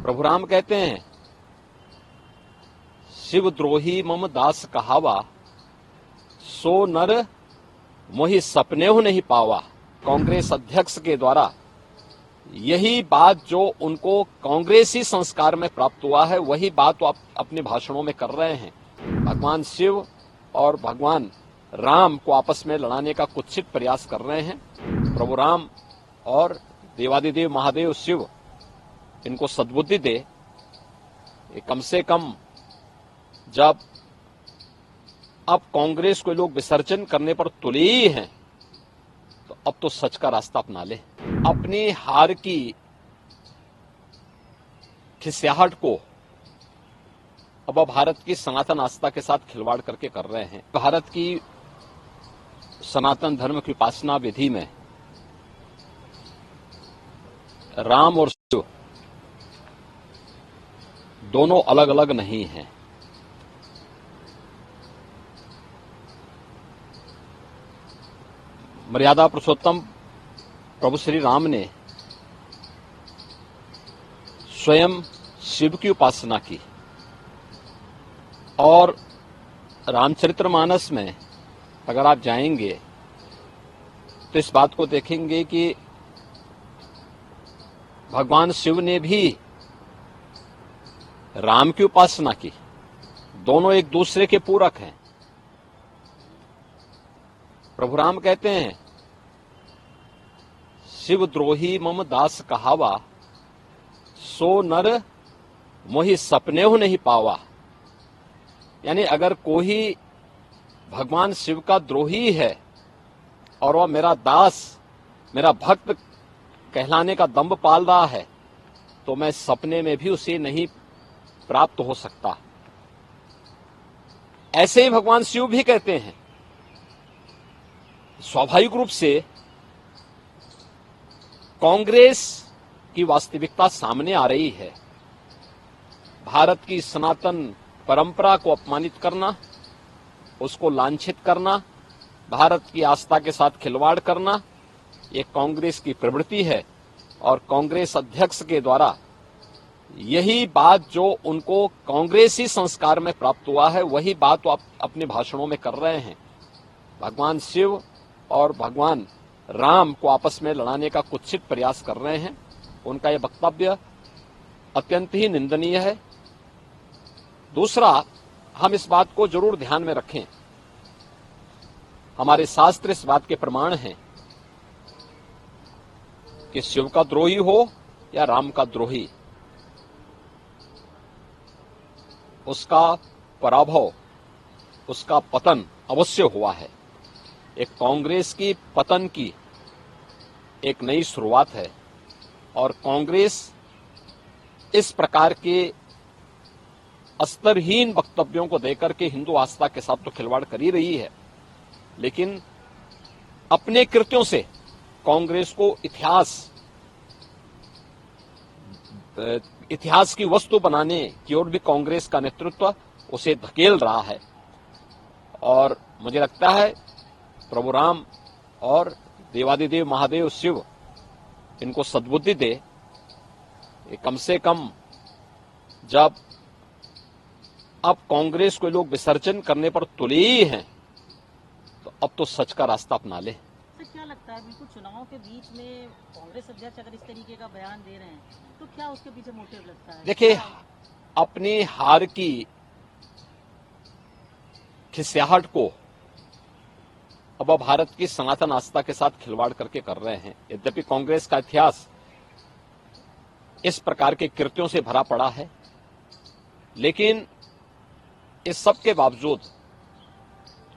प्रभु राम कहते हैं, शिवद्रोही मम दास कहावा, सो नर मोहि सपनेहु नहीं पावा। कांग्रेस अध्यक्ष के द्वारा यही बात जो उनको कांग्रेसी संस्कार में प्राप्त हुआ है, वही बात वो अपने भाषणों में कर रहे हैं। भगवान शिव और भगवान राम को आपस में लड़ाने का कुत्सित प्रयास कर रहे हैं। प्रभु राम और देवादिदेव महादेव शिव इनको सद्बुद्धि दे। कम से कम जब अब कांग्रेस को लोग विसर्जन करने पर तुले ही हैं, तो अब तो सच का रास्ता अपना ले। अपनी हार की खिसियाहट को अब भारत की सनातन आस्था के साथ खिलवाड़ करके कर रहे हैं। भारत की सनातन धर्म की उपासना विधि में राम और शिव दोनों अलग अलग नहीं हैं। मर्यादा पुरुषोत्तम प्रभु श्री राम ने स्वयं शिव की उपासना की और रामचरितमानस में अगर आप जाएंगे तो इस बात को देखेंगे कि भगवान शिव ने भी राम की उपासना की। दोनों एक दूसरे के पूरक हैं। प्रभु राम कहते हैं, शिवद्रोही मम दास कहावा, सो नर मोहि सपनेहु नहीं पावा। यानी अगर कोई भगवान शिव का द्रोही है और वह मेरा दास, मेरा भक्त कहलाने का दंभ पाल रहा है, तो मैं सपने में भी उसे नहीं प्राप्त हो सकता। ऐसे ही भगवान शिव भी कहते हैं। स्वाभाविक रूप से कांग्रेस की वास्तविकता सामने आ रही है। भारत की सनातन परंपरा को अपमानित करना, उसको लांछित करना, भारत की आस्था के साथ खिलवाड़ करना, ये कांग्रेस की प्रवृत्ति है। और कांग्रेस अध्यक्ष के द्वारा यही बात जो उनको कांग्रेसी संस्कार में प्राप्त हुआ है, वही बात वो अपने भाषणों में कर रहे हैं। भगवान शिव और भगवान राम को आपस में लड़ाने का कुत्सित प्रयास कर रहे हैं। उनका यह वक्तव्य अत्यंत ही निंदनीय है। दूसरा, हम इस बात को जरूर ध्यान में रखें, हमारे शास्त्र इस बात के प्रमाण हैं कि शिव का द्रोही हो या राम का द्रोही, उसका पराभव, उसका पतन अवश्य हुआ है। एक कांग्रेस की पतन की एक नई शुरुआत है और कांग्रेस इस प्रकार के स्तरहीन वक्तव्यों को देकर के हिंदू आस्था के साथ तो खिलवाड़ कर ही रही है, लेकिन अपने कृत्यों से कांग्रेस को इतिहास की वस्तु बनाने की ओर भी कांग्रेस का नेतृत्व उसे धकेल रहा है। और मुझे लगता है प्रभु राम और देवादिदेव महादेव शिव इनको सद्बुद्धि दे। कम से कम जब अब कांग्रेस को लोग विसर्जन करने पर तुले ही हैं, तो अब तो सच का रास्ता अपना ले। क्या लगता है, बिल्कुल चुनाव के बीच में कांग्रेस अध्यक्ष अगर इस तरीके का बयान दे रहे हैं, तो क्या उसके पीछे मोटिव लगता है? देखिए, अपनी हार की खिसियाहट को अब भारत की सनातन आस्था के साथ खिलवाड़ करके कर रहे हैं। यद्यपि कांग्रेस का इतिहास इस प्रकार के कृत्यों से भरा पड़ा है, लेकिन इस सब के बावजूद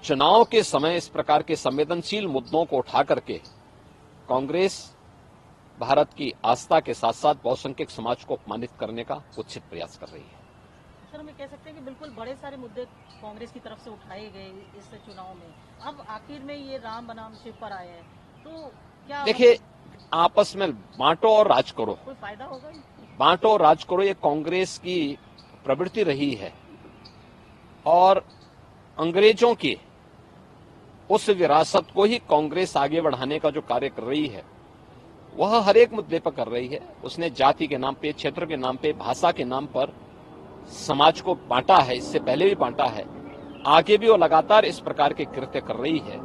चुनाव के समय इस प्रकार के संवेदनशील मुद्दों को उठा करके कांग्रेस भारत की आस्था के साथ साथ बहुसंख्यक समाज को अपमानित करने का कुत्सित प्रयास कर रही है। सर, हम कह सकते हैं कि बिल्कुल बड़े सारे मुद्दे कांग्रेस की तरफ से उठाए गए इस चुनाव में, अब आखिर में ये राम बनाम शिव पर आए हैं, तो क्या देखिए, आपस में बांटो और राज करो, कोई फायदा होगा? बांटो और राज करो, ये कांग्रेस की प्रवृत्ति रही है और अंग्रेजों की उस विरासत को ही कांग्रेस आगे बढ़ाने का जो कार्य कर रही है, वह हर एक मुद्दे पर कर रही है। उसने जाति के नाम पे, क्षेत्र के नाम पे, भाषा के नाम पर समाज को बांटा है, इससे पहले भी बांटा है, आगे भी वो लगातार इस प्रकार के कृत्य कर रही है।